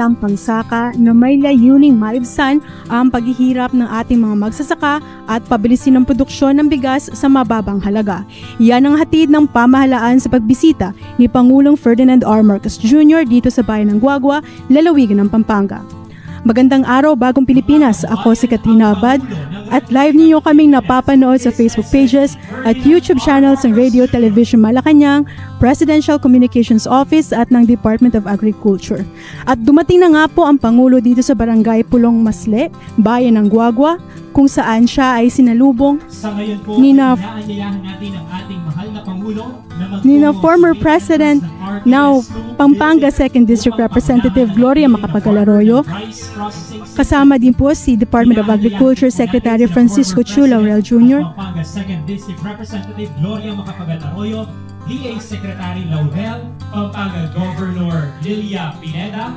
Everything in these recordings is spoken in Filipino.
pambansang pangsaka na may layuning maibsan ang paghihirap ng ating mga magsasaka at pabilisin ang produksyon ng bigas sa mababang halaga. Yan ang hatid ng pamahalaan sa pagbisita ni Pangulong Ferdinand R. Marcos Jr. dito sa bayan ng Guagua, lalawigan ng Pampanga. Magandang araw, Bagong Pilipinas. Ako si Katrina Abad at live niyo kaming napapanood sa Facebook pages at YouTube channels ng Radio Television Malacanang, Presidential Communications Office at ng Department of Agriculture. At dumating na nga po ang Pangulo dito sa Barangay Pulong Masle, bayan ng Guagua, kung saan siya ay sinalubong ni former President, now Pampanga 2nd District Representative Gloria Macapagal Arroyo. Kasama din po si Department of Agriculture Secretary Francisco Chu Laurel Jr. Pampanga 2nd District Representative Gloria Macapagal Arroyo, DA Secretary Laurel, Pampanga Governor Lilia Pineda,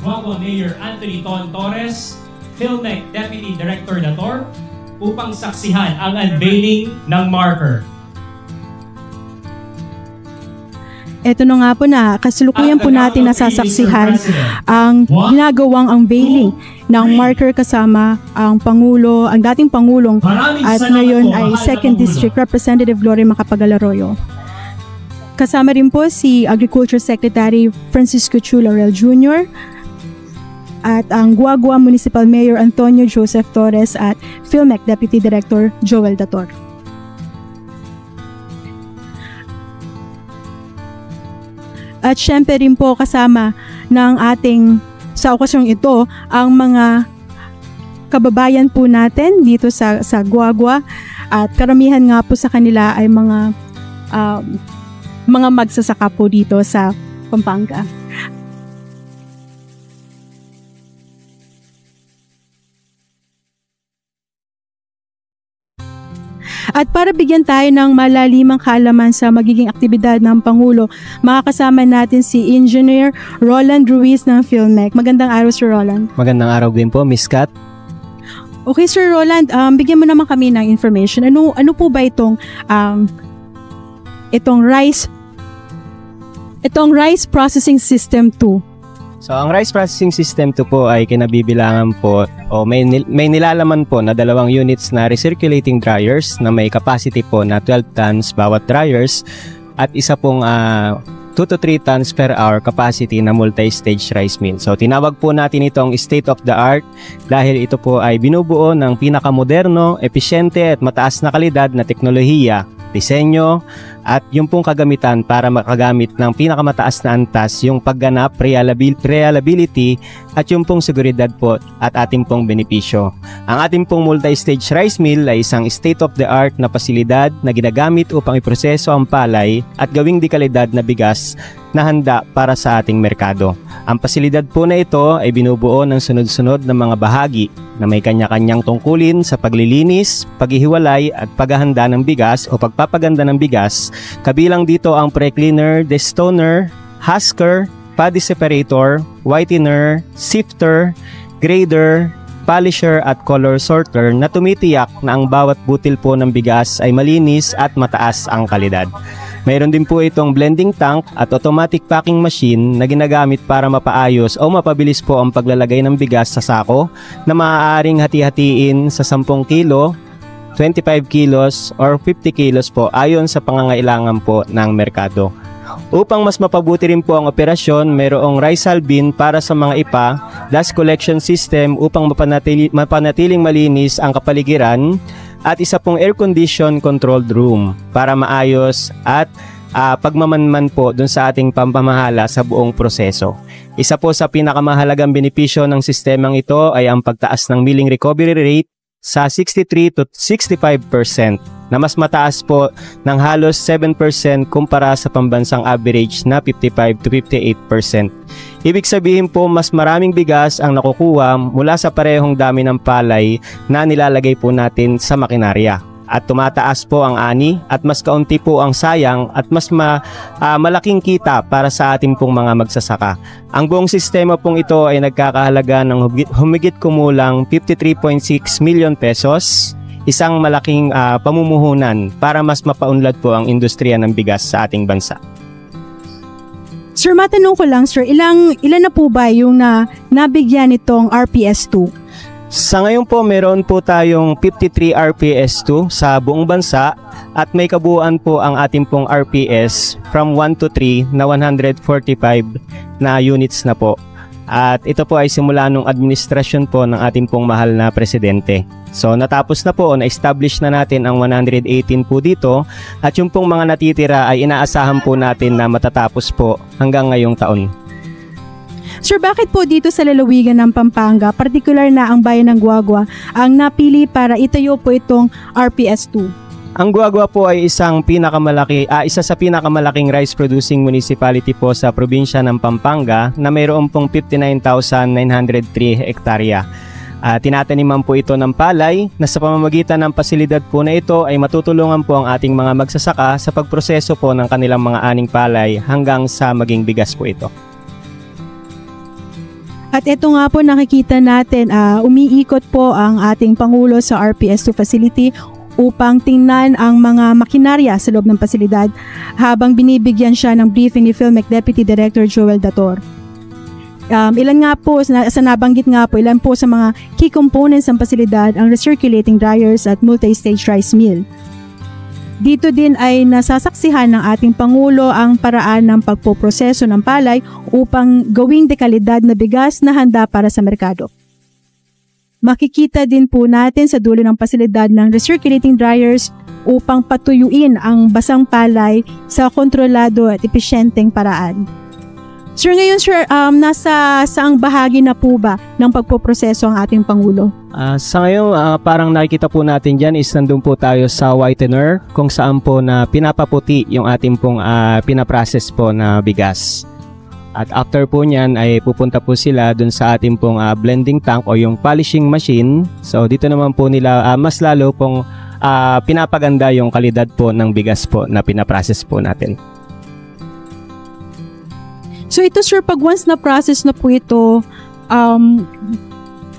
Guagua Mayor Anthony Ton Torres, PhilMec Deputy Director Dator, upang saksihan ang unveiling ng marker. Ito na nga po na kasalukuyan po natin nasasaksihan ang ginagawang unveiling ng marker kasama ang Pangulo, ang dating Pangulong at ngayon ay 2nd District Representative Gloria Macapagal Arroyo. Kasama rin po si Agriculture Secretary Francisco Chu Laurel Jr. at ang Guagua Municipal Mayor Antonio Joseph Torres at PhilMec Deputy Director Joel Dator. At syempre rin po kasama ng ating sa okasyong ito ang mga kababayan po natin dito sa Guagua at karamihan nga po sa kanila ay mga magsasaka po dito sa Pampanga. At para bigyan tayo ng malalimang kaalaman sa magiging aktibidad ng Pangulo, makakasama natin si Engineer Roland Ruiz ng PhilMec. Magandang araw, Sir Roland. Magandang araw din po, Miss Kat. Okay, Sir Roland, bigyan mo naman kami ng information. Ano po ba itong rice processing system 2? So, ang rice processing system 2 po ay kinabibilangan po o may nilalaman po na 2 units na recirculating dryers na may capacity po na 12 tons bawat dryers at isa pong 2 to 3 tons per hour capacity na multi-stage rice mill. So, tinawag po natin itong state of the art dahil ito po ay binubuo ng pinakamoderno, episyente at mataas na kalidad na teknolohiya, disenyo, at yung pong kagamitan para makagamit ng pinakamataas na antas, yung pagganap, reliability, at yung pong seguridad po at ating pong benepisyo. Ang ating pong multi-stage rice mill ay isang state-of-the-art na pasilidad na ginagamit upang iproseso ang palay at gawing dekalidad na bigas na handa para sa ating merkado. Ang pasilidad po na ito ay binubuo ng sunod-sunod na mga bahagi na may kanya-kanyang tungkulin sa paglilinis, paghihiwalay at paghahanda ng bigas o pagpapaganda ng bigas. Kabilang dito ang pre-cleaner, destoner, husker, paddy separator, whitener, sifter, grader, polisher at color sorter na tumitiyak na ang bawat butil po ng bigas ay malinis at mataas ang kalidad. Mayroon din po itong blending tank at automatic packing machine na ginagamit para mapaayos o mapabilis po ang paglalagay ng bigas sa sako na maaaring hati-hatiin sa 10 kilo, 25 kilos or 50 kilos po ayon sa pangangailangan po ng merkado. Upang mas mapabuti rin po ang operasyon, mayroong rice hull bin para sa mga ipa, dust collection system upang mapanatiling malinis ang kapaligiran, at isa pong air-conditioned controlled room para maayos at pagmamanman po dun sa ating pampamahala sa buong proseso. Isa po sa pinakamahalagang benepisyo ng sistemang ito ay ang pagtaas ng milling recovery rate sa 63 to 65% na mas mataas po ng halos 7% kumpara sa pambansang average na 55 to 58%. Ibig sabihin po mas maraming bigas ang nakukuha mula sa parehong dami ng palay na nilalagay po natin sa makinarya. At tumataas po ang ani at mas kaunti po ang sayang at mas malaking kita para sa ating pong mga magsasaka. Ang buong sistema pong ito ay nagkakahalaga ng humigit kumulang 53.6 million pesos, isang malaking pamumuhunan para mas mapaunlad po ang industriya ng bigas sa ating bansa. Sir, matanong ko lang, sir, ilan na po ba yung nabigyan nitong RPS-2? Sa ngayon po, meron po tayong 53 RPS-2 sa buong bansa at may kabuuan po ang ating pong RPS from 1 to 3 na 145 na units na po. At ito po ay simula nung administrasyon po ng ating pong mahal na presidente. So natapos na po, na-establish na natin ang 118 po dito at yung pong mga natitira ay inaasahan po natin na matatapos po hanggang ngayong taon. Sir, bakit po dito sa lalawigan ng Pampanga, particular na ang bayan ng Guagua, ang napili para itayo po itong RPS-2? Ang Guagua po ay isa sa pinakamalaking rice producing municipality po sa probinsya ng Pampanga na mayroon pong 59,903 hektarya. Tinataniman po ito ng palay na sa pamamagitan ng pasilidad po na ito ay matutulungan po ang ating mga magsasaka sa pagproseso po ng kanilang mga aning palay hanggang sa maging bigas po ito. At ito nga po nakikita natin, umiikot po ang ating Pangulo sa RPS-2 facility upang tingnan ang mga makinarya sa loob ng pasilidad habang binibigyan siya ng briefing ni PhilMec Deputy Director Joel Dator. Ilan nga po, sa nabanggit nga po, ilan po sa mga key components ng pasilidad ang recirculating dryers at multi-stage rice mill. Dito din ay nasasaksihan ng ating Pangulo ang paraan ng pagpoproseso ng palay upang gawing dekalidad na bigas na handa para sa merkado. Makikita din po natin sa dulo ng pasilidad ng recirculating dryers upang patuyuin ang basang palay sa kontrolado at epesyenteng paraan. Sir, ngayon sir, nasa saang bahagi na po ba ng pagpoproseso ang ating Pangulo? Sa ngayon, parang nakikita po natin dyan is nandun po tayo sa whitener kung saan po na pinapaputi yung ating pong pinaprocess po na bigas. At after po niyan ay pupunta po sila dun sa ating pong blending tank o yung polishing machine. So dito naman po nila mas lalo pong pinapaganda yung kalidad po ng bigas po na pinaprocess po natin. So ito sir, pag once na process na po ito,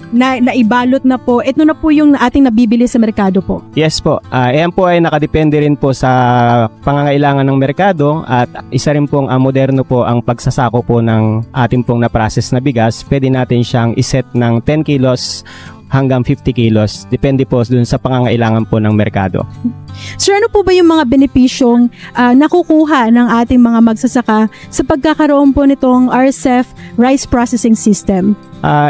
naibalot na po, ito na po yung ating nabibili sa merkado po. Yes po. Ayan po ay nakadepende rin po sa pangangailangan ng merkado at isa rin pong moderno po ang pagsasako po ng ating pong na-process na bigas. Pwede natin siyang iset ng 10 kilos hanggang 50 kilos. Depende po dun sa pangangailangan po ng merkado. Sir, ano po ba yung mga benepisyong nakukuha ng ating mga magsasaka sa pagkakaroon po nitong RCEF Rice Processing System?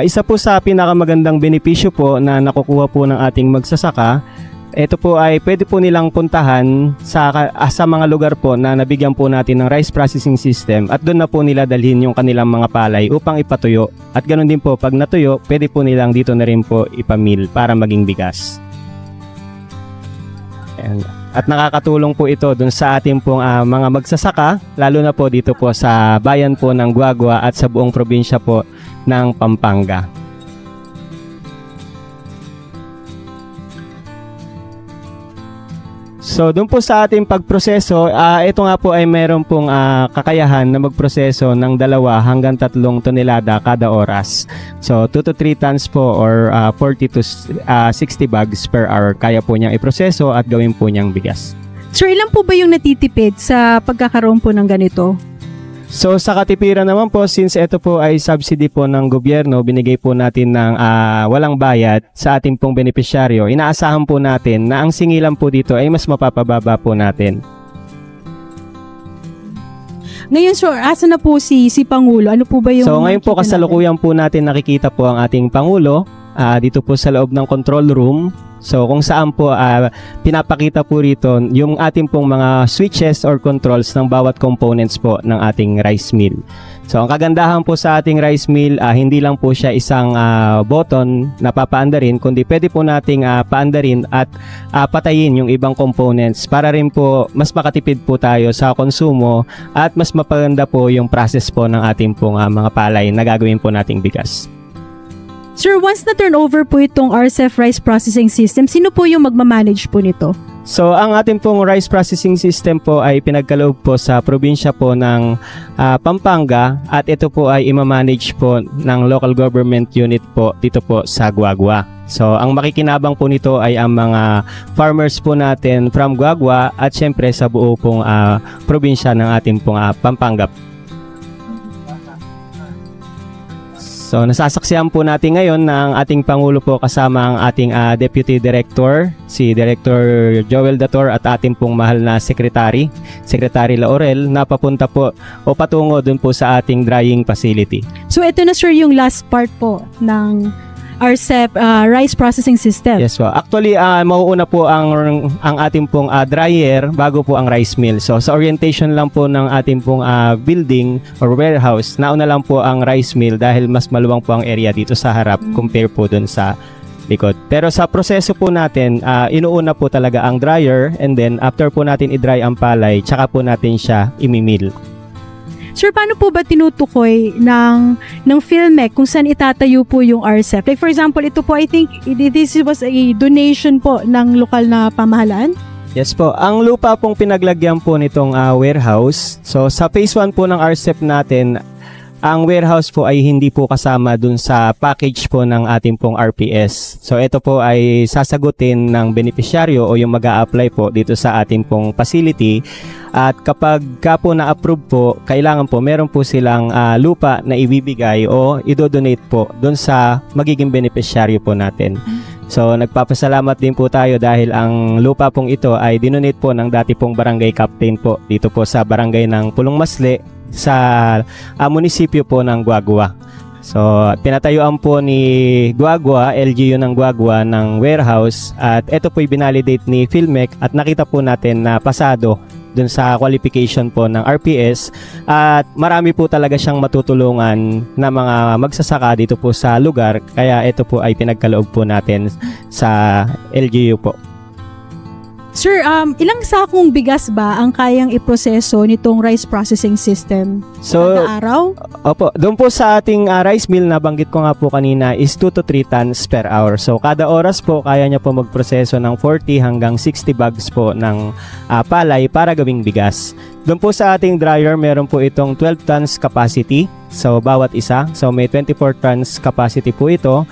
Isa po sa pinakamagandang benepisyo po na nakukuha po ng ating magsasaka, ito po ay pwede po nilang puntahan sa mga lugar po na nabigyan po natin ng rice processing system at doon na po nila dalhin yung kanilang mga palay upang ipatuyo. At ganoon din po pag natuyo, pwede po nilang dito na rin po ipamil para maging bigas. At nakakatulong po ito dun sa ating pong mga magsasaka, lalo na po dito po sa bayan po ng Guagua at sa buong probinsya po ng Pampanga. So doon po sa ating pagproseso, ito nga po ay meron pong kakayahan na magproseso ng 2 hanggang 3 tonelada kada oras. So 2 to 3 tons po or 40 to 60 bags per hour kaya po niyang iproseso at gawin po niyang bigas. Sir, ilan po ba yung natitipid sa pagkakaroon po ng ganito? So sa katipiran naman po, since ito po ay subsidy po ng gobyerno, binigay po natin ng walang bayad sa ating pong benepisyaryo, inaasahan po natin na ang singilan po dito ay mas mapapababa po natin. Ngayon sir, asa na po si Pangulo? Ano po ba yung... So ngayon po kasalukuyan po natin nakikita po ang ating Pangulo dito po sa loob ng control room. So kung saan po pinapakita po rito yung ating pong mga switches or controls ng bawat components po ng ating rice mill. So ang kagandahan po sa ating rice mill, hindi lang po siya isang button na papaandarin, kundi pwede po nating paandarin at patayin yung ibang components para rin po mas makatipid po tayo sa konsumo at mas mapaganda po yung process po ng ating pong mga palay na gagawin po nating bigas. Sir, once na turnover po itong RCEF Rice Processing System, sino po yung magmamanage po nito? So, ang ating pong rice processing system po ay pinagkaloob po sa probinsya po ng Pampanga at ito po ay imamanage po ng local government unit po dito po sa Guagua. So, ang makikinabang po nito ay ang mga farmers po natin from Guagua at syempre sa buo pong probinsya ng ating pong Pampanga. So nasasaksihan po natin ngayon na ang ating Pangulo po kasama ang ating Deputy Director, si Director Joel Dator at ating pong mahal na Secretary Laurel na papunta po o patungo dun po sa ating drying facility. So ito na sir yung last part po ng RCEP rice processing system. Yes po. Actually, mauuna po ang ating pong dryer bago po ang rice mill. So sa orientation lang po ng ating pong building or warehouse, nauna lang po ang rice mill dahil mas maluwang po ang area dito sa harap compare po dun sa likod. Pero sa proseso po natin, inuuna po talaga ang dryer and then after po natin i-dry ang palay, tsaka po natin siya imimil. Sir, paano po ba tinutukoy ng PhilMec kung saan itatayo po yung RCEP? Like for example, ito po, I think this was a donation po ng lokal na pamahalaan? Yes po. Ang lupa pong pinaglagyan po nitong warehouse. So sa phase 1 po ng RCEP natin, ang warehouse po ay hindi po kasama dun sa package po ng ating pong RPS. So ito po ay sasagutin ng beneficiaryo o yung mag-a-apply po dito sa ating pong facility. At kapag po na-approve po, kailangan po meron po silang lupa na ibibigay o idodonate po dun sa magiging beneficiaryo po natin. So nagpapasalamat din po tayo dahil ang lupa pong ito ay dinonate po ng dati pong barangay captain po dito po sa barangay ng Pulong Masle sa munisipyo po ng Guagua. So pinatayuan po ni Guagua, LGU ng Guagua ng warehouse at ito po binalidate ni PhilMec at nakita po natin na pasado dun sa qualification po ng RPS at marami po talaga siyang matutulungan na mga magsasaka dito po sa lugar kaya ito po ay pinagkaloob po natin sa LGU po. Sir, ilang sakong bigas ba ang kayang iproseso nitong rice processing system? So, kada araw? Opo, doon po sa ating rice mill na banggit ko nga po kanina is 2 to 3 tons per hour. So kada oras po kaya niya po magproseso ng 40 hanggang 60 bags po ng palay para gawing bigas. Doon po sa ating dryer meron po itong 12 tons capacity. So bawat isa. So may 24 tons capacity po ito.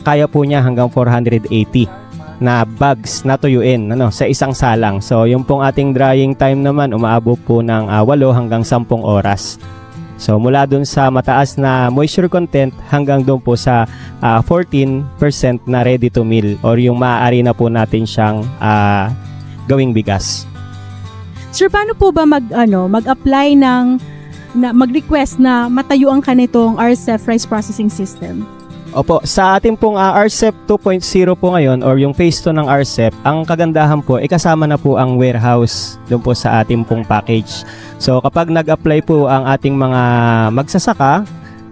Kaya po niya hanggang 480 na bags na tuyuin sa isang salang. So yung pong ating drying time naman umaabot po ng 8 hanggang 10 oras. So mula dun sa mataas na moisture content hanggang dun po sa 14% na ready to mill or yung maaari na po natin siyang gawing bigas. Sir, paano po ba mag-apply mag-request na matayuan ka nitong RCEP rice processing system? Opo, sa ating pong RCEP 2.0 po ngayon or yung phase 2 ng RCEP, ang kagandahan po, kasama na po ang warehouse doon po sa ating pong package. So kapag nag-apply po ang ating mga magsasaka,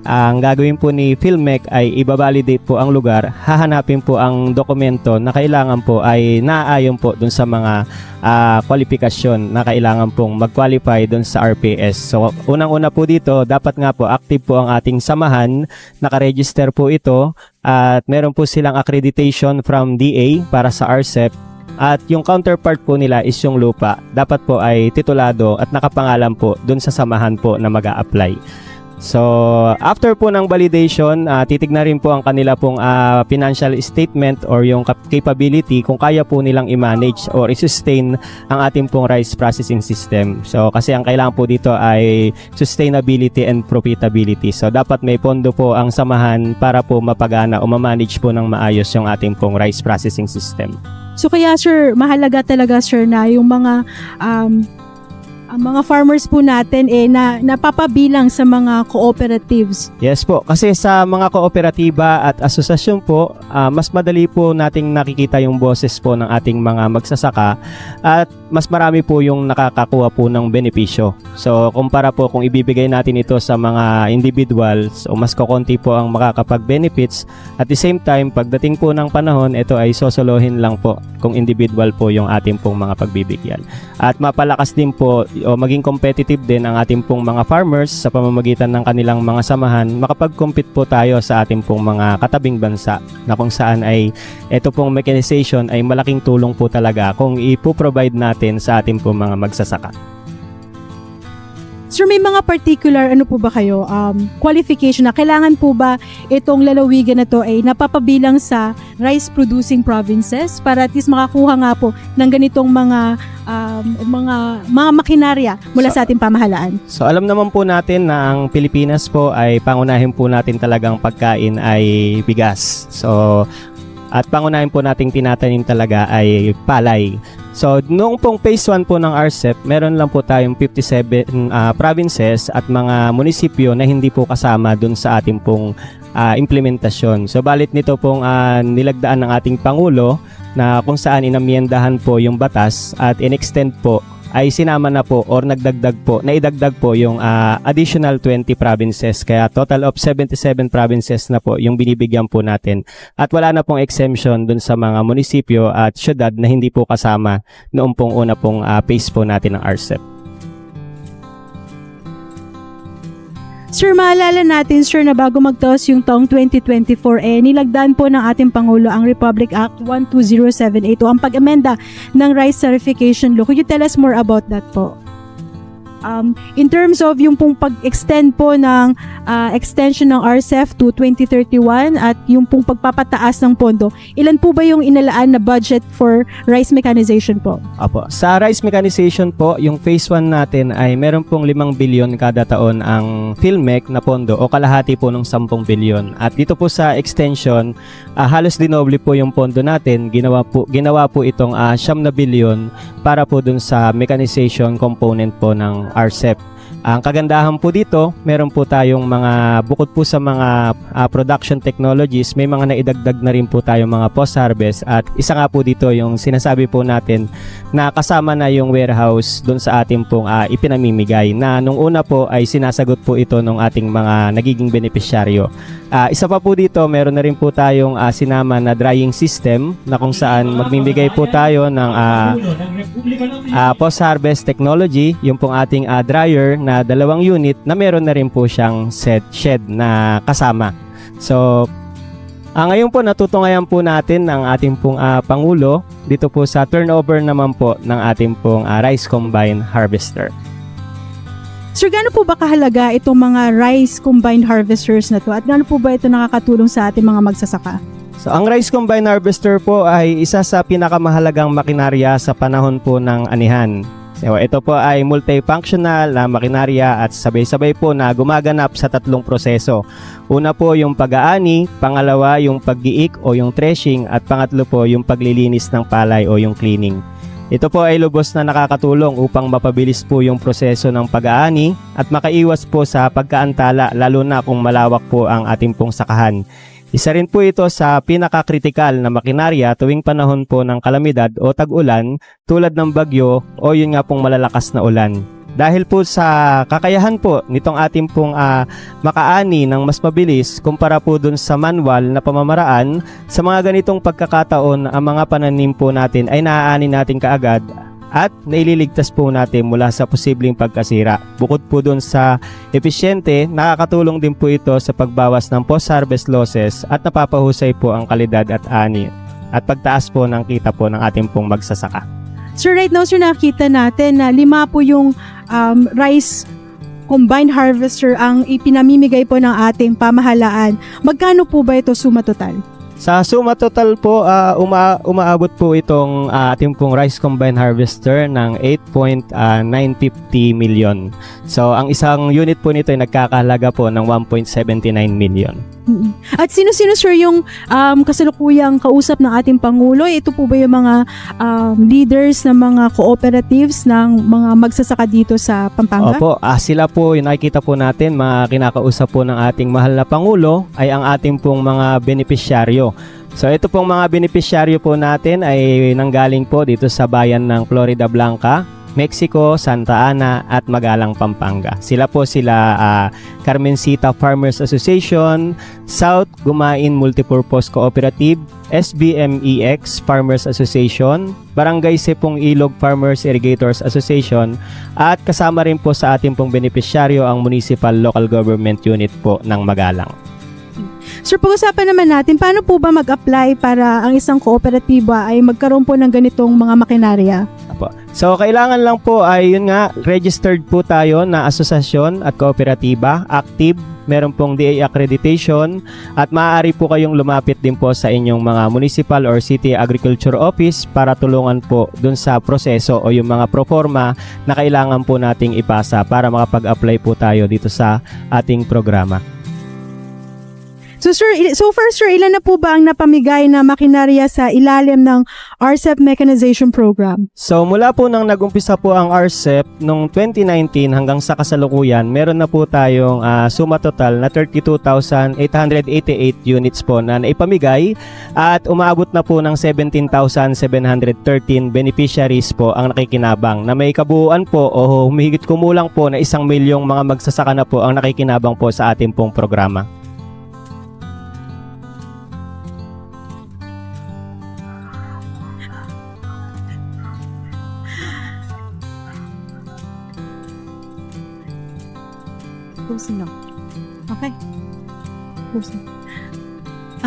ang gagawin po ni PhilMec ay ibabalidate po ang lugar, hahanapin po ang dokumento na kailangan po ay naaayon po dun sa mga kwalifikasyon na kailangan pong mag-qualify dun sa RPS. So unang-una po dito, dapat nga po active po ang ating samahan, nakaregister po ito at meron po silang accreditation from DA para sa RCEP. At yung counterpart po nila is yung lupa, dapat po ay titulado at nakapangalan po dun sa samahan po na mag-a-apply. So, after po ng validation, titignan rin po ang kanila pong financial statement or yung capability kung kaya po nilang i-manage or i-sustain ang ating pong rice processing system. So, kasi ang kailangan po dito ay sustainability and profitability. So, dapat may pondo po ang samahan para po mapagana o ma-manage po ng maayos yung ating pong rice processing system. So, kaya sir, mahalaga talaga sir na yung ang mga farmers po natin na napapabilang sa mga cooperatives. Yes po, kasi sa mga kooperatiba at asosasyon po, mas madali po nating nakikita yung boses po ng ating mga magsasaka at mas marami po yung nakakakuha po ng benepisyo. So kumpara po kung ibibigay natin ito sa mga individuals o mas kokonti po ang makakapag-benefits. At the same time, pagdating po ng panahon, ito ay sosolohin lang po kung individual po yung ating pong mga pagbibigyan. At mapalakas din po o maging competitive din ang ating pong mga farmers sa pamamagitan ng kanilang mga samahan, makapag-compete po tayo sa ating pong mga katabing bansa na kung saan ay ito pong mechanization ay malaking tulong po talaga kung ipo-provide natin sa ating pong mga magsasaka. Sir, may mga particular po ba kayo qualification na kailangan po ba itong lalawigan na to ay napapabilang sa rice producing provinces para at least makakuha nga po ng ganitong mga mga makinarya mula sa ating pamahalaan? So alam naman po natin na ang Pilipinas po ay pangunahin po natin talagang pagkain ay bigas. So at pangunahin po nating tinatanim talaga ay palay. So noong pong phase 1 po ng RCEP, meron lang po tayong 57 provinces at mga munisipyo na hindi po kasama dun sa ating pong implementasyon. So balit nito pong nilagdaan ng ating Pangulo na kung saan inamyendahan po yung batas at in-extend po ay sinama na po or naidagdag po yung additional 20 provinces. Kaya total of 77 provinces na po yung binibigyan po natin. At wala na pong exemption dun sa mga munisipyo at syudad na hindi po kasama noong pong una pong phase po natin ng RCEP. Sir, maalala natin, sir, na bago magtaos yung taong 2024, nilagdaan po ng ating Pangulo ang Republic Act 12078 o ang pag-amenda ng Rice Certification Law. Could you tell us more about that po? In terms of yung pong pag-extend po ng extension ng RCEP to 2031 at yung pong pagpapataas ng pondo, ilan po ba yung inalaan na budget for rice mechanization po? Apo. Sa rice mechanization po, yung phase 1 natin ay meron pong 5 bilyon kada taon ang PhilMech na pondo o kalahati po ng 10 bilyon. At dito po sa extension, halos dinoble po yung pondo natin. Ginawa po itong 9 bilyon para po dun sa mechanization component po ng RCEP. Ang kagandahan po dito, meron po tayong mga, bukod po sa mga production technologies, may mga naidagdag na rin po tayong mga post-harvest at isa nga po dito yung sinasabi po natin na kasama na yung warehouse dun sa ating pong ipinamimigay na nung una po ay sinasagot po ito ng ating mga nagiging benepisyaryo. Isa pa po dito, meron na rin po tayong sinama na drying system na kung saan magbibigay po tayo ng post-harvest technology, yung pong ating dryer na 2 unit na meron na rin po siyang shed na kasama. So, ngayon po natutungayan po natin ng ating pong Pangulo dito po sa turnover naman po ng ating pong rice combine harvester. Sir, gaano po ba kahalaga itong mga rice combined harvesters na to at gaano po ba ito nakakatulong sa ating mga magsasaka? So, ang rice combine harvester po ay isa sa pinakamahalagang makinarya sa panahon po ng anihan. So, ito po ay multifunctional na makinarya at sabay-sabay po na gumaganap sa 3 proseso. Una po yung pag-aani, pangalawa yung pag-giik o yung threshing at pangatlo po yung paglilinis ng palay o yung cleaning. Ito po ay lubos na nakakatulong upang mapabilis po yung proseso ng pag-aani at makaiwas po sa pagkaantala lalo na kung malawak po ang ating pong sakahan. Isa rin po ito sa pinaka-kritikal na makinarya tuwing panahon po ng kalamidad o tag-ulan tulad ng bagyo o yun nga pong malalakas na ulan. Dahil po sa kakayahan po nitong ating pong makaani ng mas mabilis kumpara po dun sa manual na pamamaraan, sa mga ganitong pagkakataon ang mga pananim po natin ay naaani natin kaagad at naililigtas po natin mula sa posibleng pagkasira. Bukod po dun sa epesyente, nakakatulong din po ito sa pagbawas ng post-harvest losses at napapahusay po ang kalidad at ani at pagtaas po ng kita po ng ating pong magsasaka. So right now, sir, nakita natin na 5 po yung rice combined harvester ang ipinamimigay po ng ating pamahalaan. Magkano po ba ito suma total? Sa suma total po, umaabot po itong ating pong rice combine harvester ng 8.950 million. So, ang isang unit po nito ay nagkakahalaga po ng 1.79 million. At sino-sino, sir, yung kasalukuyang kausap ng ating Pangulo? Ito po ba yung mga leaders ng mga cooperatives ng mga magsasaka dito sa Pampanga? Opo, sila po, yung nakikita po natin, mga kinakausap po ng ating mahal na Pangulo ay ang ating pong mga benepisyaryo. So ito pong mga benepisyaryo po natin ay nanggaling po dito sa bayan ng Florida Blanca, Mexico, Santa Ana at Magalang, Pampanga. Sila Carmencita Farmers Association, South Gumain Multipurpose Cooperative, SBMEX Farmers Association, Barangay Sepong Ilog Farmers Irrigators Association at kasama rin po sa ating pong benepisyaryo ang Municipal Local Government Unit po ng Magalang. Sir, pag-usapan naman natin, paano po ba mag-apply para ang isang kooperatiba ay magkaroon po ng ganitong mga makinarya? Apo. So, kailangan lang po ay yun nga, registered po tayo na asosasyon at kooperatiba, active, meron pong DA accreditation, at maaari po kayong lumapit din po sa inyong mga municipal or city agriculture office para tulungan po dun sa proseso o yung mga proforma na kailangan po nating ipasa para makapag-apply po tayo dito sa ating programa. So far, sir, ilan na po ba ang napamigay na makinarya sa ilalim ng RCEP Mechanization Program? So mula po nang nag-umpisa po ang RCEP noong 2019 hanggang sa kasalukuyan, meron na po tayong suma total na 32,888 units po na naipamigay at umaabot na po ng 17,713 beneficiaries po ang nakikinabang na may kabuuan po o humihigit kumulang po na 1 milyong mga magsasaka na po ang nakikinabang po sa ating pong programa.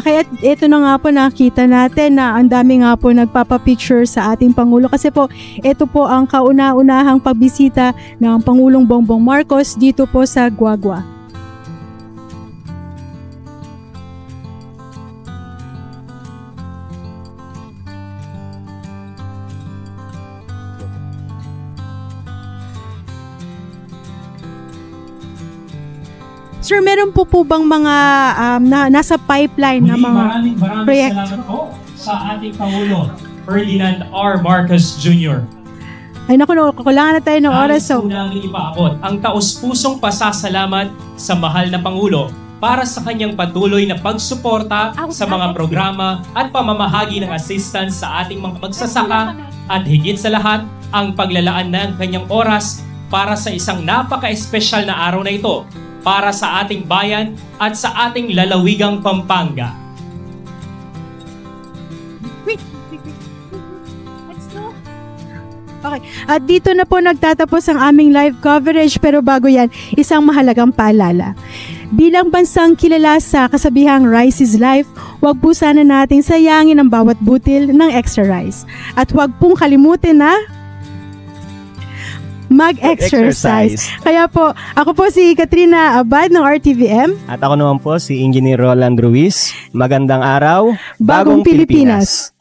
Okay, at ito na nga po nakita natin na ang dami nga po nagpapapicture sa ating Pangulo kasi po ito po ang kauna-unahang pagbisita ng Pangulong Bongbong Marcos dito po sa Guagua. Sir, meron po bang mga nasa pipeline na mga maraming proyekto? salamat po sa ating Pangulo, Ferdinand R. Marcos Jr. Ay naku, kulangan na tayo ng oras. Nais po namin ipaabot ang taus-pusong pasasalamat sa mahal na Pangulo para sa kanyang patuloy na pagsuporta sa mga programa at pamamahagi ng assistance sa ating mga magsasaka at higit sa lahat ang paglalaan ng kanyang oras para sa isang napaka-espesyal na araw na ito para sa ating bayan at sa ating lalawigang Pampanga. Okay. At dito na po nagtatapos ang aming live coverage pero bago yan, isang mahalagang paalala. Bilang bansang kilala sa kasabihang rice is life, huwag po sana nating sayangin ang bawat butil ng extra rice. At huwag pong kalimutin na mag-exercise. Kaya po, ako po si Katrina Abad ng RTVM. At ako naman po si Engineer Roland Ruiz. Magandang araw, Bagong Pilipinas.